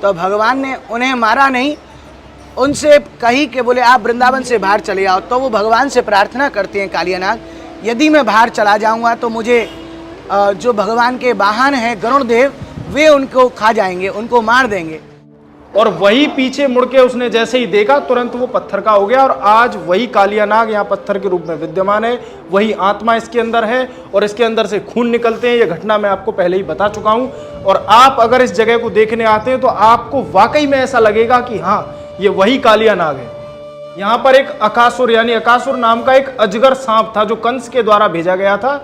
तो भगवान ने उन्हें मारा नहीं, उनसे कही कि बोले आप वृंदावन से बाहर चले आओ। तो वो भगवान से प्रार्थना करते हैं कालिया नाग, यदि मैं बाहर चला जाऊंगा तो मुझे जो भगवान के वाहन हैं गरुड़ देव, वे उनको खा जाएंगे, उनको मार देंगे। और वही पीछे मुड़ के उसने जैसे ही देखा तुरंत वो पत्थर का हो गया। और आज वही कालिया नाग यहाँ पत्थर के रूप में विद्यमान है, वही आत्मा इसके अंदर है और इसके अंदर से खून निकलते हैं। ये घटना मैं आपको पहले ही बता चुका हूँ। और आप अगर इस जगह को देखने आते हैं तो आपको वाकई में ऐसा लगेगा कि हाँ, ये वही कालिया नाग है। यहाँ पर एक अकासुर यानी अकासुर नाम का एक अजगर सांप था जो कंस के द्वारा भेजा गया था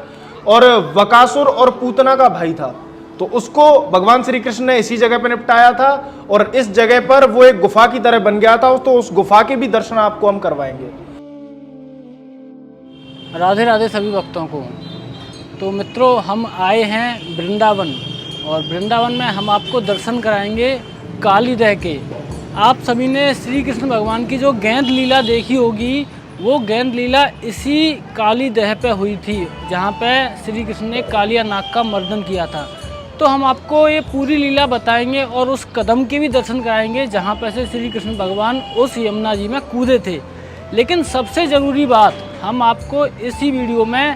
और वकासुर और पूतना का भाई था। तो उसको भगवान श्री कृष्ण ने इसी जगह पर निपटाया था और इस जगह पर वो एक गुफा की तरह बन गया था। तो उस गुफा के भी दर्शन आपको हम करवाएंगे। राधे राधे सभी भक्तों को। तो मित्रों, हम आए हैं वृंदावन और वृंदावन में हम आपको दर्शन कराएंगे कालीदह के। आप सभी ने श्री कृष्ण भगवान की जो गेंद लीला देखी होगी, वो गेंद लीला इसी कालीदह पे हुई थी, जहाँ पे श्री कृष्ण ने कालिया नाग का मर्दन किया था। तो हम आपको ये पूरी लीला बताएंगे और उस कदम के भी दर्शन कराएंगे जहाँ पर से श्री कृष्ण भगवान उस यमुना जी में कूदे थे। लेकिन सबसे ज़रूरी बात, हम आपको इसी वीडियो में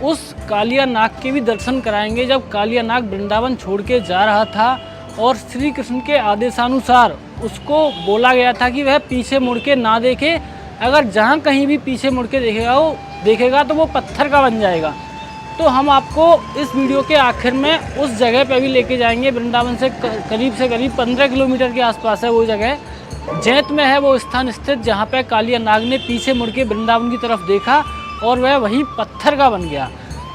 उस कालिया नाग के भी दर्शन कराएंगे जब कालिया नाग वृंदावन छोड़ के जा रहा था और श्री कृष्ण के आदेशानुसार उसको बोला गया था कि वह पीछे मुड़ के ना देखे। अगर जहाँ कहीं भी पीछे मुड़ के देखेगा तो वो पत्थर का बन जाएगा। तो हम आपको इस वीडियो के आखिर में उस जगह पे भी लेके जाएंगे। वृंदावन से करीब 15 किलोमीटर के आसपास है वो जगह, जैत में है वो स्थान स्थित, जहाँ पे कालिया नाग ने पीछे मुड़ के वृंदावन की तरफ देखा और वह वहीं पत्थर का बन गया।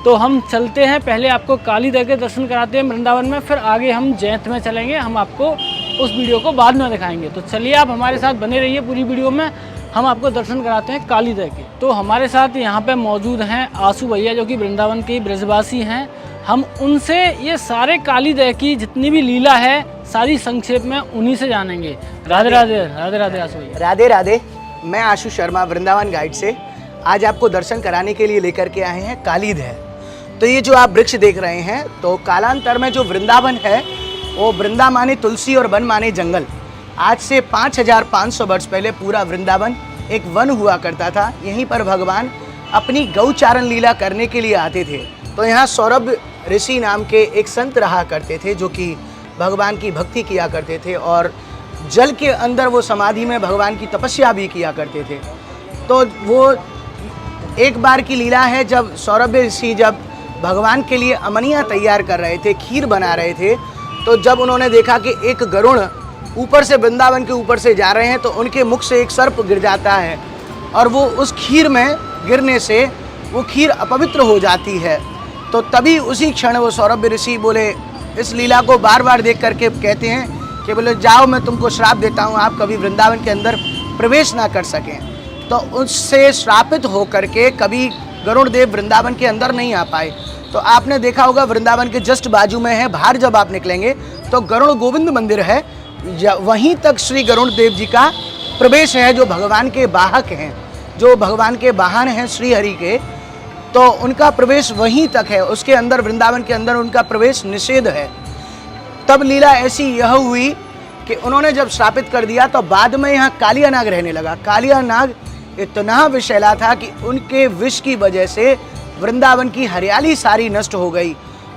तो हम चलते हैं, पहले आपको कालीदह के दर्शन कराते हैं वृंदावन में, फिर आगे हम जैत में चलेंगे। हम आपको उस वीडियो को बाद में दिखाएंगे। तो चलिए आप हमारे साथ बने रहिए पूरी वीडियो में, हम आपको दर्शन कराते हैं कालीदह के। तो हमारे साथ यहाँ पे मौजूद हैं आशु भैया, जो कि वृंदावन के ब्रजवासी हैं। हम उनसे ये सारे कालीदह की जितनी भी लीला है सारी संक्षेप में उन्हीं से जानेंगे। राधे राधे। राधे राधे आशु भैया। राधे राधे। मैं आशु शर्मा वृंदावन गाइड से आज आपको दर्शन कराने के लिए लेकर के आए हैं कालीदह। तो ये जो आप वृक्ष देख रहे हैं, तो कालांतर में जो वृंदावन है वो वृंदा माने तुलसी और वन माने जंगल। आज से 5500 वर्ष पहले पूरा वृंदावन एक वन हुआ करता था। यहीं पर भगवान अपनी गौचारण लीला करने के लिए आते थे। तो यहाँ सौरभ ऋषि नाम के एक संत रहा करते थे जो कि भगवान की भक्ति किया करते थे और जल के अंदर वो समाधि में भगवान की तपस्या भी किया करते थे। तो वो एक बार की लीला है जब सौरभ ऋषि जब भगवान के लिए अमनिया तैयार कर रहे थे, खीर बना रहे थे, तो जब उन्होंने देखा कि एक गरुड़ ऊपर से वृंदावन के ऊपर से जा रहे हैं तो उनके मुख से एक सर्प गिर जाता है और वो उस खीर में गिरने से वो खीर अपवित्र हो जाती है। तो तभी उसी क्षण वो सौरभ ऋषि बोले, इस लीला को बार बार देख करके कहते हैं कि बोले जाओ मैं तुमको श्राप देता हूँ, आप कभी वृंदावन के अंदर प्रवेश ना कर सकें। तो उससे श्रापित होकर के कभी गरुड़ देव वृंदावन के अंदर नहीं आ पाए। तो आपने देखा होगा वृंदावन के जस्ट बाजू में है, बाहर जब आप निकलेंगे तो गरुड़ गोविंद मंदिर है, वहीं तक श्री गरुड़ देव जी का प्रवेश है जो भगवान के वाहक हैं, जो भगवान के वाहन हैं श्री हरि के। तो उनका प्रवेश वहीं तक है, उसके अंदर वृंदावन के अंदर उनका प्रवेश निषेध है। तब लीला ऐसी यह हुई कि उन्होंने जब श्रापित कर दिया तो बाद में यहाँ कालिया नाग रहने लगा। कालिया नाग इतना विषैला था कि उनके विष की वजह से वृंदावन की हरियाली सारी नष्ट हो गई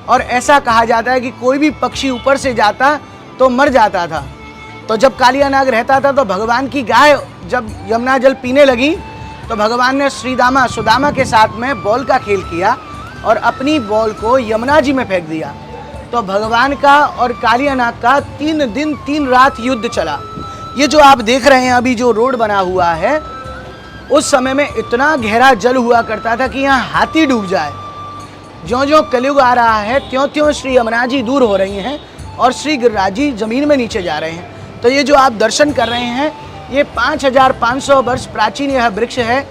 और ऐसा कहा जाता है कि कोई भी पक्षी ऊपर से जाता तो मर जाता था। तो जब कालिया नाग रहता था तो भगवान की गाय जब यमुना जल पीने लगी तो भगवान ने सुदामा के साथ में बॉल का खेल किया और अपनी बॉल को यमुना जी में फेंक दिया। तो भगवान का और कालिया नाग का 3 दिन 3 रात युद्ध चला। ये जो आप देख रहे हैं अभी जो रोड बना हुआ है, उस समय में इतना गहरा जल हुआ करता था कि यहाँ हाथी डूब जाए। ज्यों ज्यों कलयुग आ रहा है त्यों त्यों श्री यमुना जी दूर हो रही हैं और श्री गिरिराज जी जमीन में नीचे जा रहे हैं। तो ये जो आप दर्शन कर रहे हैं ये 5500 वर्ष प्राचीन यह वृक्ष है।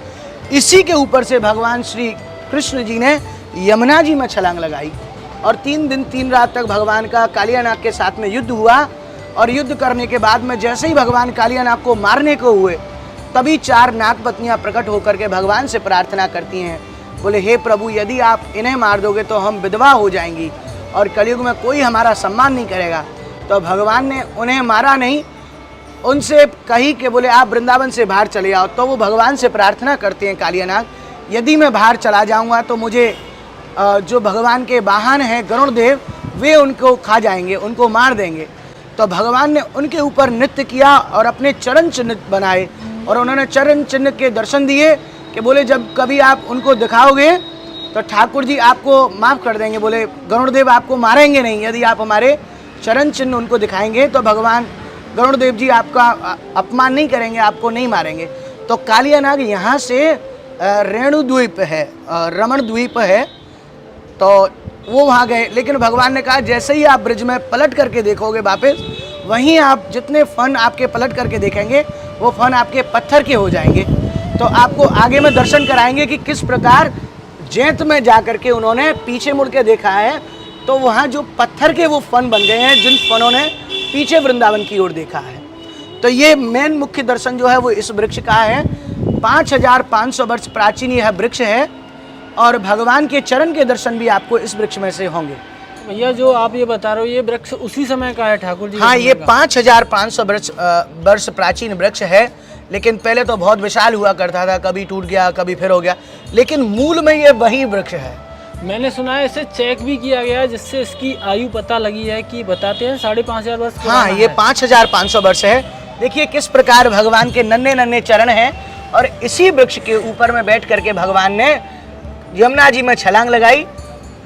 इसी के ऊपर से भगवान श्री कृष्ण जी ने यमुना जी में छलांग लगाई और 3 दिन 3 रात तक भगवान का कालिया नाग के साथ में युद्ध हुआ। और युद्ध करने के बाद में जैसे ही भगवान कालिया नाग को मारने को हुए तभी 4 नाग पत्नियां प्रकट होकर के भगवान से प्रार्थना करती हैं, बोले हे प्रभु यदि आप इन्हें मार दोगे तो हम विधवा हो जाएंगी और कलयुग में कोई हमारा सम्मान नहीं करेगा। तो भगवान ने उन्हें मारा नहीं, उनसे कही कि बोले आप वृंदावन से बाहर चले आओ। तो वो भगवान से प्रार्थना करते हैं कालिया नाग, यदि मैं बाहर चला जाऊंगा तो मुझे जो भगवान के वाहन हैं गरुड़ देव, वे उनको खा जाएंगे, उनको मार देंगे। तो भगवान ने उनके ऊपर नृत्य किया और अपने चरण चिन्ह बनाए और उन्होंने चरण चिन्ह के दर्शन दिए कि बोले जब कभी आप उनको दिखाओगे तो ठाकुर जी आपको माफ़ कर देंगे, बोले गरुड़ देव आपको मारेंगे नहीं, यदि आप हमारे चरण चिन्ह उनको दिखाएंगे तो भगवान गरुड़ देव जी आपका अपमान नहीं करेंगे, आपको नहीं मारेंगे। तो कालिया नाग यहाँ से रेणु द्वीप है, रमण द्वीप है, तो वो वहाँ गए। लेकिन भगवान ने कहा जैसे ही आप ब्रिज में पलट करके देखोगे वापस, वहीं आप जितने फन आपके पलट करके देखेंगे वो फन आपके पत्थर के हो जाएंगे। तो आपको आगे में दर्शन कराएंगे कि किस प्रकार जैत में जा करके उन्होंने पीछे मुड़ के देखा है तो वहाँ जो पत्थर के वो फन बन गए हैं, जिन फनों ने पीछे वृंदावन की ओर देखा है। तो ये मेन मुख्य दर्शन जो है वो इस वृक्ष का है। 5500 वर्ष प्राचीन यह वृक्ष है और भगवान के चरण के दर्शन भी आपको इस वृक्ष में से होंगे। भैया जो आप ये बता रहे हो ये वृक्ष उसी समय का है ठाकुर जी? हाँ, ये 5500 वर्ष प्राचीन वृक्ष है, लेकिन पहले तो बहुत विशाल हुआ करता था, कभी टूट गया कभी फिर हो गया, लेकिन मूल में ये वही वृक्ष है। मैंने सुना है इसे चेक भी किया गया है जिससे इसकी आयु पता लगी है कि बताते हैं 5500 वर्ष। हाँ, ये 5500 वर्ष है। देखिए किस प्रकार भगवान के नन्हे नन्हे चरण हैं और इसी वृक्ष के ऊपर में बैठ करके भगवान ने यमुना जी में छलांग लगाई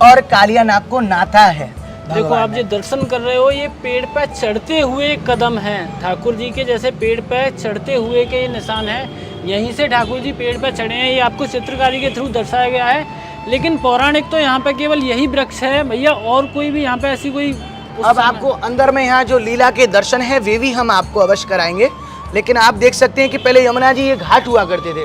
और कालिया नाग को नाथा है। देखो आप जो दर्शन कर रहे हो ये पेड़ पे चढ़ते हुए कदम हैं ठाकुर जी के, जैसे पेड़ पे चढ़ते हुए के ये निशान है, यहीं से ठाकुर जी पेड़ पे चढ़े हैं। ये आपको चित्रकारी के थ्रू दर्शाया गया है। लेकिन पौराणिक तो यहाँ पे केवल यही वृक्ष है भैया, और कोई भी यहाँ पे ऐसी कोई अब आपको अंदर में यहाँ जो लीला के दर्शन है वे भी हम आपको अवश्य कराएंगे। लेकिन आप देख सकते हैं कि पहले यमुना जी ये घाट हुआ करते थे,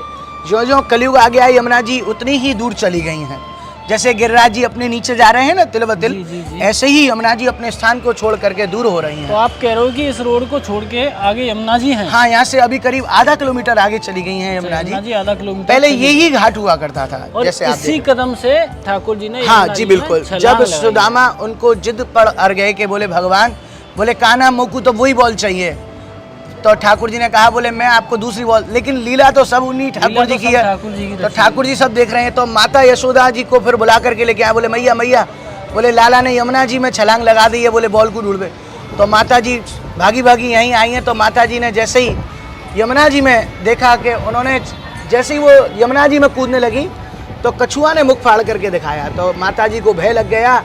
जो जो कलयुग आ गया यमुना जी उतनी ही दूर चली गई हैं। जैसे गिरिराज जी अपने नीचे जा रहे हैं ना तिल व तिल, ऐसे ही यमुना जी अपने स्थान को छोड़ करके दूर हो रही हैं। तो आप कह रहे हो कि इस रोड को छोड़ के आगे यमुना जी हैं? हाँ, यहाँ से अभी करीब आधा किलोमीटर आगे चली गई हैं यमुना जी। आधा किलोमीटर पहले यही घाट हुआ करता था। और जैसे आप इसी कदम से ठाकुर जी ने हाँ जी बिल्कुल, जब सुदामा उनको जिद पर अड़ गए कि बोले भगवान, बोले कान्हा मोकू तो वही बॉल चाहिए, तो ठाकुर जी ने कहा बोले मैं आपको दूसरी बॉल, लेकिन लीला तो सब उन्हीं ठाकुर जी की है। तो ठाकुर जी सब देख रहे हैं। तो माता यशोदा जी को फिर बुला करके लेके आए, बोले मैया मैया, बोले लाला ने यमुना जी में छलांग लगा दी है, बोले बॉल को ढूंढ। तो माता जी भागी भागी यहीं आई हैं। तो माता जी ने जैसे ही यमुना जी में देखा कि उन्होंने जैसे ही वो यमुना जी में कूदने लगी तो कछुआ ने मुख फाड़ करके दिखाया, तो माता जी को भय लग गया।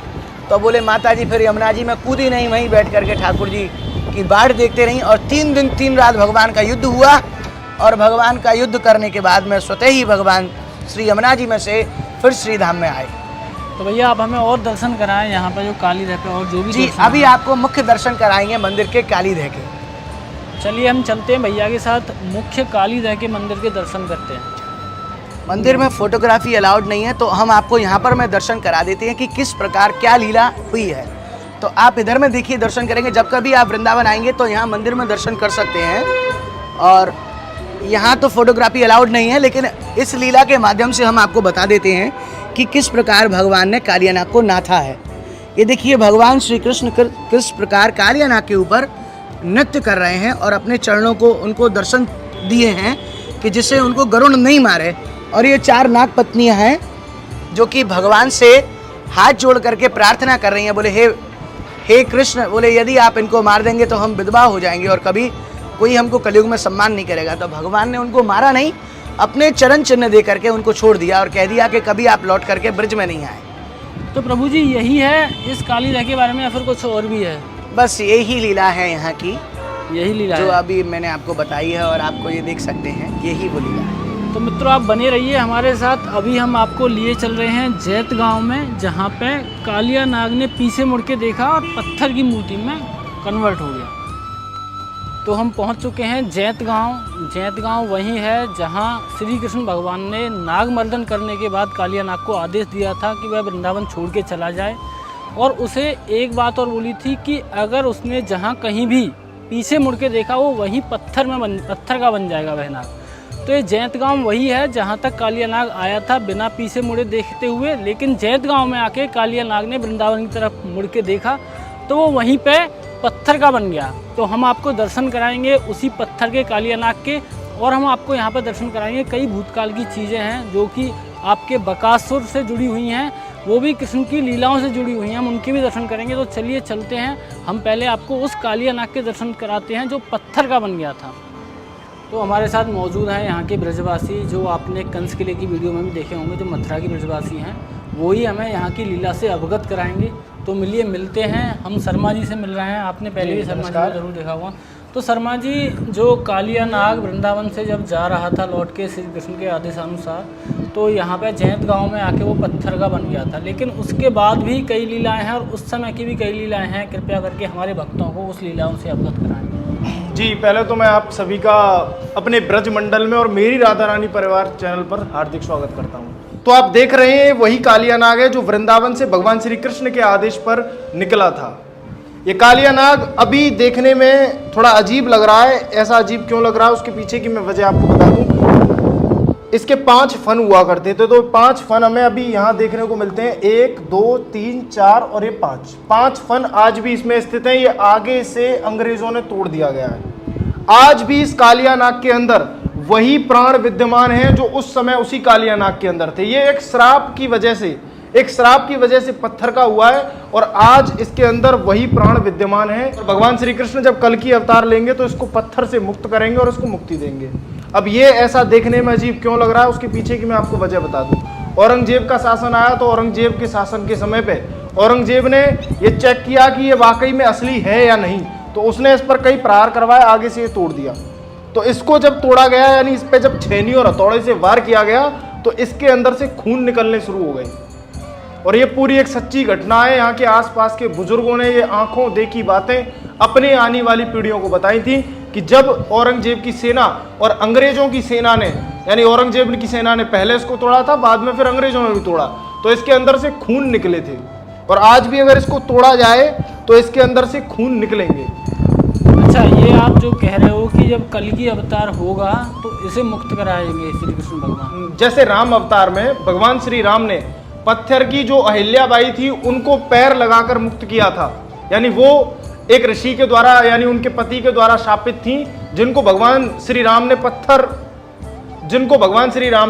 तो बोले माता जी फिर यमुना जी में कूदी नहीं, वहीं बैठ करके ठाकुर जी की बाढ़ देखते रहीं। और 3 दिन 3 रात भगवान का युद्ध हुआ और भगवान का युद्ध करने के बाद में स्वतः ही भगवान श्री यमुना जी में से फिर श्री धाम में आए। तो भैया आप हमें और दर्शन कराएं यहाँ पर जो काली दह पे और जो भी जी अभी आपको मुख्य दर्शन कराएंगे मंदिर के काली दह के। चलिए हम चलते हैं भैया के साथ, मुख्य काली दह के मंदिर के दर्शन करते हैं। मंदिर में फोटोग्राफी अलाउड नहीं है, तो हम आपको यहाँ पर मैं दर्शन करा देते हैं कि किस प्रकार क्या लीला हुई है। तो आप इधर में देखिए दर्शन करेंगे, जब कभी आप वृंदावन आएंगे तो यहाँ मंदिर में दर्शन कर सकते हैं। और यहाँ तो फोटोग्राफी अलाउड नहीं है, लेकिन इस लीला के माध्यम से हम आपको बता देते हैं कि किस प्रकार भगवान ने कालिया नाग को नाथा है। ये देखिए भगवान श्री कृष्ण किस प्रकार कालिया नाग के ऊपर नृत्य कर रहे हैं और अपने चरणों को उनको दर्शन दिए हैं कि जिससे उनको गरुड़ नहीं मारे। और ये 4 नाग पत्नियाँ हैं जो कि भगवान से हाथ जोड़ करके प्रार्थना कर रही हैं, बोले हे कृष्ण, बोले यदि आप इनको मार देंगे तो हम विधवा हो जाएंगे और कभी कोई हमको कलयुग में सम्मान नहीं करेगा। तो भगवान ने उनको मारा नहीं, अपने चरण चिन्ह दे करके उनको छोड़ दिया और कह दिया कि कभी आप लौट करके ब्रिज में नहीं आए। तो प्रभु जी यही है इस काली दह के बारे में या फिर कुछ और भी है? बस यही लीला है यहाँ की, यही लीला जो है अभी मैंने आपको बताई है और आपको ये देख सकते हैं, यही वो लीला है। तो मित्रों आप बने रहिए हमारे साथ। अभी हम आपको लिए चल रहे हैं जैत गांव में, जहां पे कालिया नाग ने पीछे मुड़ के देखा और पत्थर की मूर्ति में कन्वर्ट हो गया। तो हम पहुंच चुके हैं जैत गांव। जैत गांव वही है जहां श्री कृष्ण भगवान ने नाग मर्दन करने के बाद कालिया नाग को आदेश दिया था कि वह वृंदावन छोड़ के चला जाए, और उसे एक बात और बोली थी कि अगर उसने जहाँ कहीं भी पीछे मुड़ के देखा वो वहीं पत्थर का बन जाएगा वह नाग। तो ये जैत गांव वही है जहाँ तक कालिया नाग आया था बिना पीछे मुड़े देखते हुए, लेकिन जैत गांव में आके कालिया नाग ने वृंदावन की तरफ मुड़ के देखा तो वो वहीं पे पत्थर का बन गया। तो हम आपको दर्शन कराएंगे उसी पत्थर के कालिया नाग के, और हम आपको यहाँ पर दर्शन कराएंगे कई भूतकाल की चीज़ें हैं जो कि आपके बकासुर से जुड़ी हुई हैं, वो भी कृष्ण की लीलाओं से जुड़ी हुई हैं, हम उनके भी दर्शन करेंगे। तो चलिए चलते हैं, हम पहले आपको उस कालिया नाग के दर्शन कराते हैं जो पत्थर का बन गया था। तो हमारे साथ मौजूद हैं यहाँ के ब्रजवासी, जो आपने कंस किले की वीडियो में भी देखे होंगे, जो मथुरा के ब्रजवासी हैं, वो ही हमें यहाँ की लीला से अवगत कराएंगे। तो मिलते हैं, हम शर्मा जी से मिल रहे हैं, आपने पहले भी शर्मा जी को जरूर देखा हुआ। तो शर्मा जी, जो कालिया नाग वृंदावन से जब जा रहा था लौट के श्री कृष्ण के आदेशानुसार, तो यहाँ पे जैंत गांव में आके वो पत्थर का बन गया था, लेकिन उसके बाद भी कई लीलाएं हैं और उस समय की भी कई लीलाएं हैं। कृपया करके हमारे भक्तों को उस लीलाओं से अवगत कराएं। जी, पहले तो मैं आप सभी का अपने ब्रज मंडल में और मेरी राधा रानी परिवार चैनल पर हार्दिक स्वागत करता हूँ। तो आप देख रहे हैं वही कालिया नाग है जो वृंदावन से भगवान श्री कृष्ण के आदेश पर निकला था। ये कालिया नाग अभी देखने में थोड़ा अजीब लग रहा है। ऐसा अजीब क्यों लग रहा है, उसके पीछे की मैं वजह आपको बता दूं। इसके 5 फन हुआ करते थे, तो 5 फन हमें अभी यहाँ देखने को मिलते हैं। 1, 2, 3, 4 और ये 5 फन आज भी इसमें स्थित हैं। ये आगे से अंग्रेजों ने तोड़ दिया गया है। आज भी इस कालिया नाग के अंदर वही प्राण विद्यमान हैं जो उस समय उसी कालिया नाग के अंदर थे। ये एक श्राप की वजह से पत्थर का हुआ है और आज इसके अंदर वही प्राण विद्यमान है। और भगवान श्री कृष्ण जब कल की अवतार लेंगे तो इसको पत्थर से मुक्त करेंगे और इसको मुक्ति देंगे। अब ये ऐसा देखने में अजीब क्यों लग रहा है, उसके पीछे की मैं आपको वजह बता दूं। औरंगजेब का शासन आया तो औरंगजेब के शासन के समय पे औरंगजेब ने ये चेक किया कि ये वाकई में असली है या नहीं, तो उसने इस पर कई प्रहार करवाए, आगे से ये तोड़ दिया। तो इसको जब तोड़ा गया, यानी इस पे जब छेनी और हथौड़े से वार किया गया, तो इसके अंदर से खून निकलने शुरू हो गए। और ये पूरी एक सच्ची घटना है। यहाँ के आसपास के बुजुर्गों ने ये आंखों देखी बातें अपने आने वाली पीढ़ियों को बताई थी कि जब औरंगजेब की सेना और अंग्रेजों की सेना ने, यानी औरंगजेब की सेना ने पहले इसको तोड़ा था, बाद में फिर अंग्रेजों ने भी तोड़ा, तो इसके अंदर से खून निकले थे। और आज भी अगर इसको तोड़ा जाए तो इसके अंदर से खून निकलेंगे। अच्छा, ये आप जो कह रहे हो कि जब कल की अवतार होगा तो इसे मुक्त कराएंगे श्री कृष्ण भगवान। जैसे राम अवतार में भगवान श्री राम ने पत्थर की जो अहिल्याबाई थी उनको पैर लगाकर मुक्त किया था, यानी वो एक ऋषि के द्वारा, यानी उनके पति के द्वारा शापित थी, जिनको भगवान श्री राम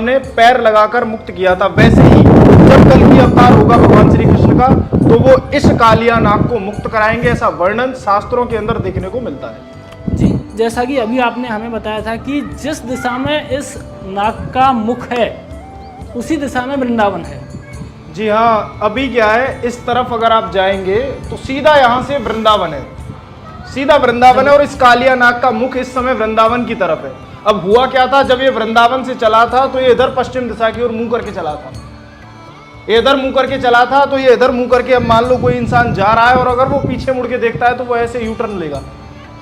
ने पैर लगाकर मुक्त किया था। वैसे ही जब कल की अवतार होगा भगवान श्री कृष्ण का, तो वो इस कालिया नाग को मुक्त कराएंगे, ऐसा वर्णन शास्त्रों के अंदर देखने को मिलता है। जी, जैसा कि अभी आपने हमें बताया था कि जिस दिशा में इस नाग का मुख है उसी दिशा में वृंदावन है। जी हाँ, अभी क्या है, इस तरफ अगर आप जाएंगे तो सीधा यहाँ से वृंदावन है, सीधा वृंदावन है और इस कालिया नाग का मुख इस समय वृंदावन की तरफ है। अब हुआ क्या था, जब ये वृंदावन से चला था तो ये इधर पश्चिम दिशा की ओर मुंह करके चला था, ये इधर मुंह करके चला था, तो ये इधर मुंह करके, अब मान लो कोई इंसान जा रहा है और अगर वो पीछे मुड़ के देखता है तो वो ऐसे यू टर्न लेगा।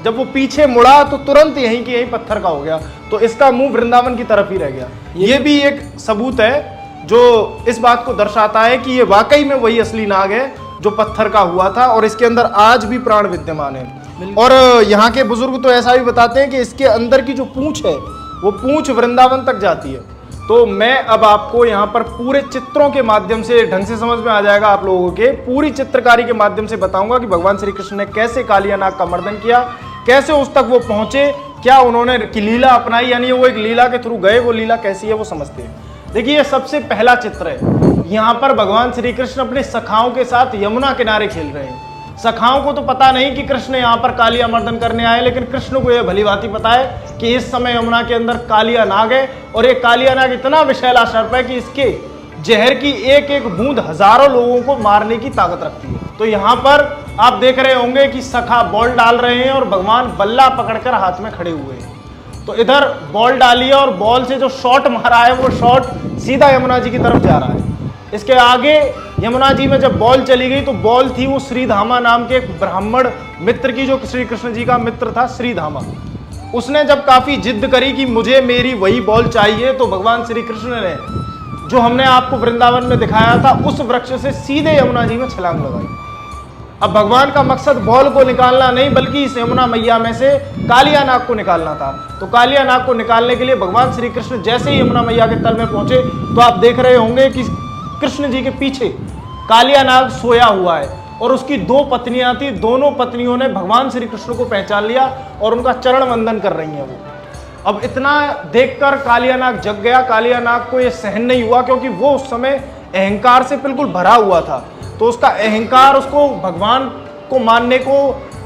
जब वो पीछे मुड़ा तो तुरंत यहीं की यहीं पत्थर का हो गया, तो इसका मुंह वृंदावन की तरफ ही रह गया। ये भी एक सबूत है जो इस बात को दर्शाता है कि ये वाकई में वही असली नाग है जो पत्थर का हुआ था और इसके अंदर आज भी प्राण विद्यमान है। और यहाँ के बुजुर्ग तो ऐसा भी बताते हैं कि इसके अंदर की जो पूंछ है वो पूंछ वृंदावन तक जाती है। तो मैं अब आपको यहाँ पर पूरे चित्रों के माध्यम से, ढंग से समझ में आ जाएगा आप लोगों के, पूरी चित्रकारी के माध्यम से बताऊंगा कि भगवान श्री कृष्ण ने कैसे कालिया नाग का मर्दन किया, कैसे उस तक वो पहुंचे, क्या उन्होंने की लीला अपनाई, यानी वो एक लीला के थ्रू गए, वो लीला कैसी है वो समझते हैं। देखिए, ये सबसे पहला चित्र है। यहाँ पर भगवान श्री कृष्ण अपने सखाओं के साथ यमुना किनारे खेल रहे हैं। सखाओं को तो पता नहीं कि कृष्ण यहाँ पर कालिया मर्दन करने आए, लेकिन कृष्ण को यह भली भांति पता है कि इस समय यमुना के अंदर कालिया नाग है और ये कालिया नाग इतना विषैला सर्प है कि इसके जहर की एक एक बूंद हजारों लोगों को मारने की ताकत रखती है। तो यहाँ पर आप देख रहे होंगे कि सखा बॉल डाल रहे हैं और भगवान बल्ला पकड़कर हाथ में खड़े हुए हैं। तो इधर बॉल डाली है और बॉल से जो शॉट मारा है वो शॉट सीधा यमुना जी की तरफ जा रहा है। इसके आगे यमुना जी में जब बॉल चली गई तो बॉल थी वो श्रीधामा नाम के एक ब्राह्मण मित्र की, जो श्री कृष्ण जी का मित्र था श्रीधामा। उसने जब काफी जिद करी कि मुझे मेरी वही बॉल चाहिए, तो भगवान श्री कृष्ण ने, जो हमने आपको वृंदावन में दिखाया था, उस वृक्ष से सीधे यमुना जी में छलांग लगाई। अब भगवान का मकसद बॉल को निकालना नहीं, बल्कि इस यमुना मैया में से कालिया नाग को निकालना था। तो कालिया नाग को निकालने के लिए भगवान श्री कृष्ण जैसे ही यमुना मैया के तल में पहुंचे तो आप देख रहे होंगे कि कृष्ण जी के पीछे कालिया नाग सोया हुआ है और उसकी 2 पत्नियां थी। दोनों पत्नियों ने भगवान श्री कृष्ण को पहचान लिया और उनका चरण वंदन कर रही हैं वो। अब इतना देखकर कालियानाग जग गया। कालियानाग को ये सहन नहीं हुआ, क्योंकि वो उस समय अहंकार से बिल्कुल भरा हुआ था। तो उसका अहंकार उसको भगवान को मानने को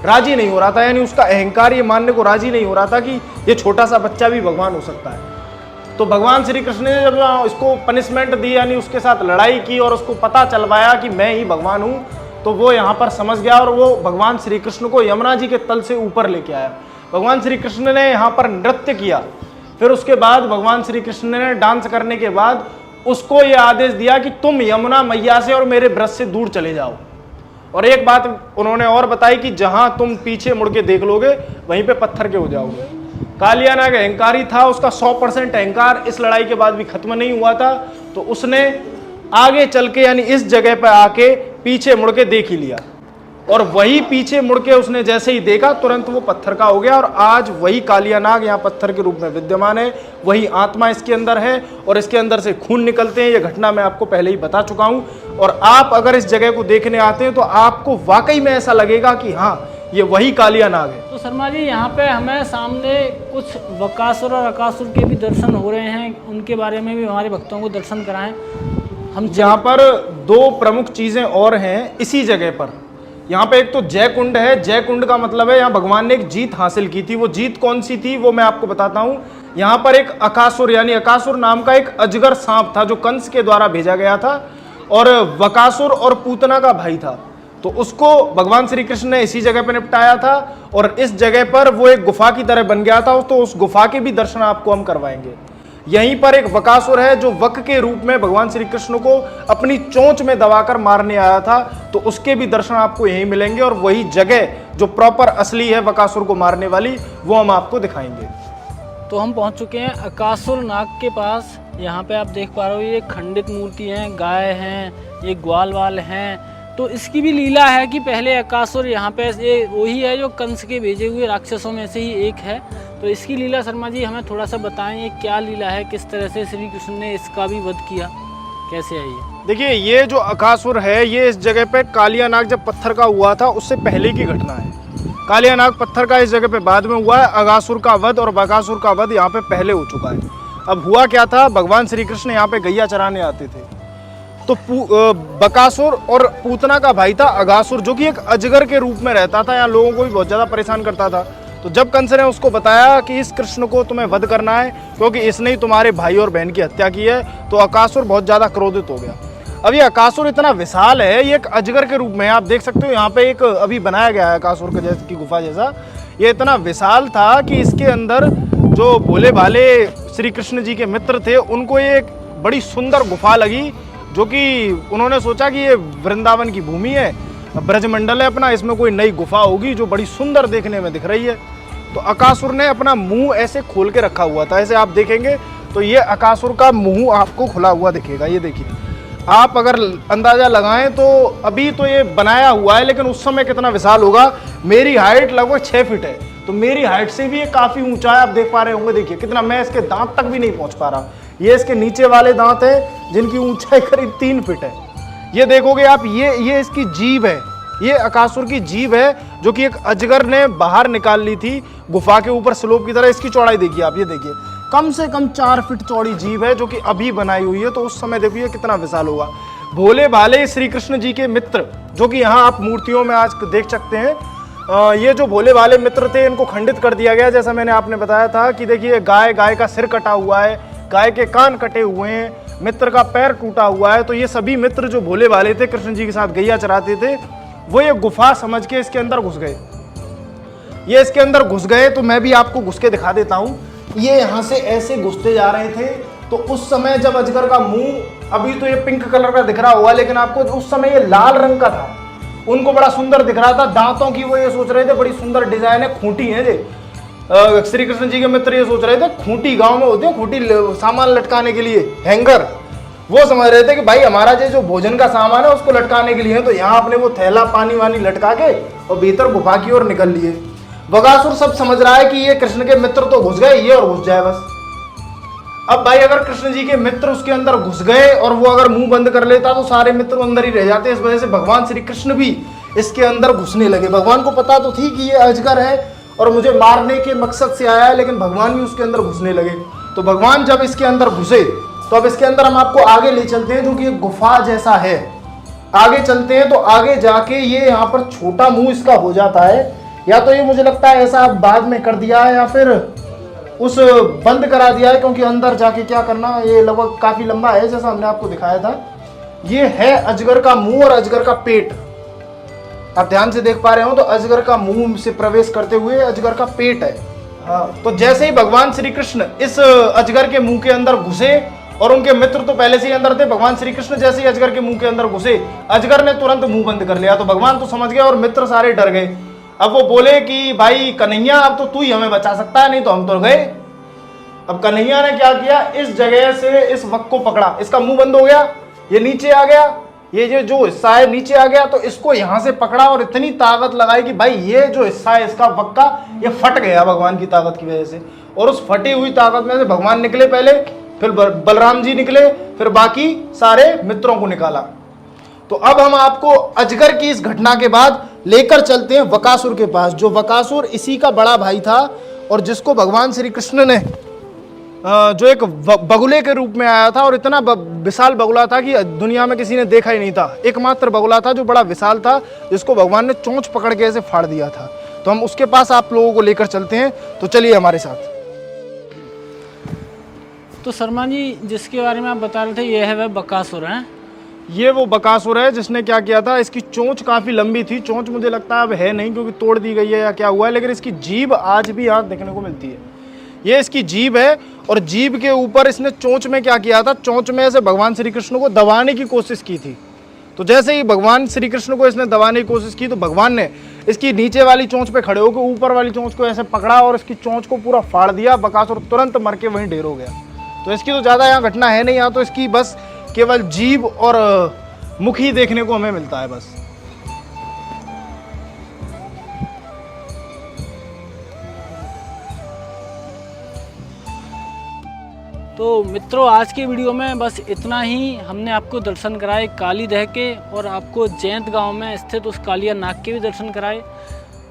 राजी नहीं हो रहा था, यानी उसका अहंकार ये मानने को राजी नहीं हो रहा था कि ये छोटा सा बच्चा भी भगवान हो सकता है। तो भगवान श्री कृष्ण ने जब इसको पनिशमेंट दी, यानी उसके साथ लड़ाई की और उसको पता चलवाया कि मैं ही भगवान हूँ, तो वो यहाँ पर समझ गया और वो भगवान श्री कृष्ण को यमुना जी के तल से ऊपर लेके आया। भगवान श्री कृष्ण ने यहाँ पर नृत्य किया। फिर उसके बाद भगवान श्री कृष्ण ने डांस करने के बाद उसको ये आदेश दिया कि तुम यमुना मैया से और मेरे ब्रज से दूर चले जाओ। और एक बात उन्होंने और बताई कि जहां तुम पीछे मुड़ के देख लोगे वहीं पे पत्थर के हो जाओगे। कालियानाग अहंकारी था, उसका 100% अहंकार इस लड़ाई के बाद भी खत्म नहीं हुआ था। तो उसने आगे चल के, यानी इस जगह पर आके पीछे मुड़ के देख ही लिया, और वही पीछे मुड़ के उसने जैसे ही देखा तुरंत वो पत्थर का हो गया। और आज वही कालियानाग यहाँ पत्थर के रूप में विद्यमान है, वही आत्मा इसके अंदर है और इसके अंदर से खून निकलते हैं। ये घटना मैं आपको पहले ही बता चुका हूँ। और आप अगर इस जगह को देखने आते हैं तो आपको वाकई में ऐसा लगेगा कि हाँ, ये वही कालियानाग है। तो शर्मा जी, यहाँ पे हमें सामने कुछ बकासुर और अकासुर के भी दर्शन हो रहे हैं, उनके बारे में भी हमारे भक्तों को दर्शन कराएं। हम यहाँ पर 2 प्रमुख चीजें और हैं इसी जगह पर। यहाँ पे एक तो जय कुंड है। जय कुंड का मतलब है यहाँ भगवान ने एक जीत हासिल की थी। वो जीत कौन सी थी वो मैं आपको बताता हूँ। यहाँ पर एक अकासुर, यानी अकासुर नाम का एक अजगर सांप था जो कंस के द्वारा भेजा गया था, और बकासुर और पूतना का भाई था। तो उसको भगवान श्री कृष्ण ने इसी जगह पर निपटाया था, और इस जगह पर वो एक गुफा की तरह बन गया था। तो उस गुफा के भी दर्शन आपको हम करवाएंगे। यहीं पर एक बकासुर है जो वक के रूप में भगवान श्री कृष्ण को अपनी चोंच में दबाकर मारने आया था, तो उसके भी दर्शन आपको यहीं मिलेंगे। और वही जगह जो प्रॉपर असली है बकासुर को मारने वाली, वो हम आपको दिखाएंगे। तो हम पहुंच चुके हैं अकासुर नाग के पास। यहाँ पे आप देख पा रहे हो ये खंडित मूर्ति हैं, गाय हैं, ये ग्वाल वाल हैं। तो इसकी भी लीला है कि पहले अकासुर यहाँ पे ये वही है जो कंस के भेजे हुए राक्षसों में से ही एक है। तो इसकी लीला शर्मा जी हमें थोड़ा सा बताएं, ये क्या लीला है, किस तरह से श्री कृष्ण ने इसका भी वध किया, कैसे है ये? देखिए, ये जो अकासुर है ये इस जगह पे कालियानाग जब पत्थर का हुआ था उससे पहले की घटना है। कालियानाग पत्थर का इस जगह पे बाद में हुआ है। अगासुर का वध और बकासुर का वध यहाँ पे पहले हो चुका है। अब हुआ क्या था, भगवान श्री कृष्ण यहाँ पे गैया चराने आते थे। तो बकासुर और पूतना का भाई था अगासुर, जो कि एक अजगर के रूप में रहता था, यहाँ लोगों को भी बहुत ज़्यादा परेशान करता था। तो जब कंस ने उसको बताया कि इस कृष्ण को तुम्हें वध करना है क्योंकि इसने ही तुम्हारे भाई और बहन की हत्या की है, तो अकासुर बहुत ज़्यादा क्रोधित हो गया। अब ये अकासुर इतना विशाल है, ये एक अजगर के रूप में आप देख सकते हो। यहाँ पे एक अभी बनाया गया है अकासुर के जैसे की गुफा जैसा। ये इतना विशाल था कि इसके अंदर जो भोले भाले श्री कृष्ण जी के मित्र थे उनको ये एक बड़ी सुंदर गुफा लगी, जो कि उन्होंने सोचा कि ये वृंदावन की भूमि है, ब्रजमंडल है अपना, इसमें कोई नई गुफा होगी जो बड़ी सुंदर देखने में दिख रही है। तो अकासुर ने अपना मुंह ऐसे खोल के रखा हुआ था। ऐसे आप देखेंगे तो ये अकासुर का मुंह आपको खुला हुआ दिखेगा। ये देखिए, आप अगर अंदाजा लगाएं तो अभी तो ये बनाया हुआ है, लेकिन उस समय कितना विशाल होगा। मेरी हाइट लगभग 6 फीट है, तो मेरी हाइट से भी ये काफ़ी ऊंचा है। आप देख पा रहे होंगे, देखिए कितना, मैं इसके दांत तक भी नहीं पहुंच पा रहा। ये इसके नीचे वाले दांत हैं जिनकी ऊंचाई करीब 3 फीट है। ये देखोगे आप, ये इसकी जीभ है, ये अकासुर की जीभ है जो कि एक अजगर ने बाहर निकाल ली थी गुफा के ऊपर स्लोप की तरह। इसकी चौड़ाई देखिए आप, ये देखिए कम से कम 4 फीट चौड़ी जीभ है जो कि अभी बनाई हुई है। तो उस समय देखिए कितना विशाल होगा। भोले भाले श्री कृष्ण जी के मित्र, जो कि यहाँ आप मूर्तियों में आज देख सकते हैं, ये जो भोले भाले मित्र थे इनको खंडित कर दिया गया। जैसा मैंने आपने बताया था कि देखिए गाय का सिर कटा हुआ है, गाय के कान कटे हुए हैं, मित्र का पैर टूटा हुआ है। तो ये सभी मित्र जो भोले भाले थे, कृष्ण जी के साथ गैया चराते थे, वो ये गुफा समझ के इसके अंदर घुस गए। ये इसके अंदर घुस गए तो मैं भी आपको घुस के दिखा देता हूँ। ये यहाँ से ऐसे घुसते जा रहे थे। तो उस समय जब अजगर का मुंह, अभी तो ये पिंक कलर का दिख रहा हुआ, लेकिन आपको उस समय ये लाल रंग का था। उनको बड़ा सुंदर दिख रहा था। दांतों की वो ये सोच रहे थे बड़ी सुंदर डिजाइन है, खूंटी है। श्री कृष्ण जी के मित्र ये सोच रहे थे खूंटी गांव में होती है, खूंटी सामान लटकाने के लिए, हैंगर, वो समझ रहे थे कि भाई हमारा जो भोजन का सामान है उसको लटकाने के लिए। तो यहाँ अपने वो थैला पानी वानी लटका के और भीतर गुफा की ओर निकल लिए। बकासुर सब समझ रहा है कि ये कृष्ण के मित्र तो घुस गए, ये और घुस जाए बस। अब भाई अगर कृष्ण जी के मित्र उसके अंदर घुस गए और वो अगर मुंह बंद कर लेता तो सारे मित्र अंदर ही रह जाते। इस वजह से भगवान श्री कृष्ण भी इसके अंदर घुसने लगे। भगवान को पता तो थी कि ये अजगर है और मुझे मारने के मकसद से आया है, लेकिन भगवान भी उसके अंदर घुसने लगे। तो भगवान जब इसके अंदर घुसे तो अब इसके अंदर हम आपको आगे ले चलते हैं, जो कि एक गुफा जैसा है। आगे चलते हैं तो आगे जाके ये यहाँ पर छोटा मुंह इसका हो जाता है, या तो ये मुझे लगता है ऐसा बाद में कर दिया है या फिर उस बंद करा दिया है, क्योंकि अंदर जाके क्या करना, ये लगभग काफी लंबा है जैसा हमने आपको दिखाया था। ये है अजगर का मुंह और अजगर का पेट। आप ध्यान से देख पा रहे हो तो अजगर का मुंह से प्रवेश करते हुए अजगर का पेट है। हाँ, तो जैसे ही भगवान श्री कृष्ण इस अजगर के मुंह के अंदर घुसे, और उनके मित्र तो पहले से ही अंदर थे, भगवान श्री कृष्ण जैसे ही अजगर के मुंह के अंदर घुसे, अजगर ने तुरंत मुंह बंद कर लिया। तो भगवान तो समझ गए और मित्र सारे डर गए। अब वो बोले कि भाई कन्हैया, अब तो तू ही हमें बचा सकता है, नहीं तो हम तो गए। अब कन्हैया ने क्या किया, इस जगह से इस वक को पकड़ा, इसका मुंह बंद हो गया, ये नीचे आ गया, ये जो हिस्सा है नीचे आ गया, तो इसको यहां से पकड़ा और इतनी ताकत लगाई कि भाई ये जो हिस्सा है इसका वक का, ये फट गया भगवान की ताकत की वजह से। और उस फटी हुई ताकत में से भगवान निकले पहले, फिर बलराम जी निकले, फिर बाकी सारे मित्रों को निकाला। तो अब हम आपको अजगर की इस घटना के बाद लेकर चलते हैं बकासुर के पास, जो बकासुर इसी का बड़ा भाई था और जिसको भगवान श्री कृष्ण ने जो एक बगुले के रूप में आया था, और इतना विशाल बगुला था कि दुनिया में किसी ने देखा ही नहीं था। एकमात्र बगुला था जो बड़ा विशाल था, जिसको भगवान ने चोंच पकड़ के ऐसे फाड़ दिया था। तो हम उसके पास आप लोगों को लेकर चलते हैं, तो चलिए हमारे साथ। तो शर्मा जी, जिसके बारे में आप बता रहे थे, ये है वह बकासुर है। ये वो बकासुर है जिसने क्या किया था, इसकी चोंच काफी लंबी थी। चोंच मुझे लगता है अब है नहीं, क्योंकि तोड़ दी गई है या क्या हुआ है, लेकिन इसकी जीभ आज भी यहाँ देखने को मिलती है। ये इसकी जीभ है, और जीभ के ऊपर इसने चोंच में क्या किया था, चोंच में ऐसे भगवान श्री कृष्ण को दबाने की कोशिश की थी। तो जैसे ही भगवान श्री कृष्ण को इसने दबाने की कोशिश की, तो भगवान ने इसकी नीचे वाली चोंच पे खड़े होकर ऊपर वाली चोंच को ऐसे पकड़ा और इसकी चोंच को पूरा फाड़ दिया। बकासुर तुरंत मर के वहीं ढेर हो गया। तो इसकी तो ज़्यादा यहाँ घटना है नहीं, यहाँ तो इसकी बस केवल जीभ और मुख ही देखने को हमें मिलता है बस। तो मित्रों, आज के वीडियो में बस इतना ही। हमने आपको दर्शन कराए कालीदह के, और आपको जैंत गांव में स्थित उस कालिया नाग के भी दर्शन कराए।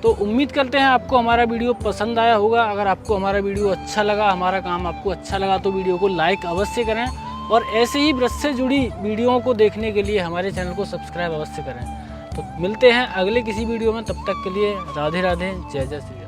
तो उम्मीद करते हैं आपको हमारा वीडियो पसंद आया होगा। अगर आपको हमारा वीडियो अच्छा लगा, हमारा काम आपको अच्छा लगा, तो वीडियो को लाइक अवश्य करें, और ऐसे ही व्रत से जुड़ी वीडियोओं को देखने के लिए हमारे चैनल को सब्सक्राइब अवश्य करें। तो मिलते हैं अगले किसी वीडियो में, तब तक के लिए राधे राधे, जय जय श्री राम।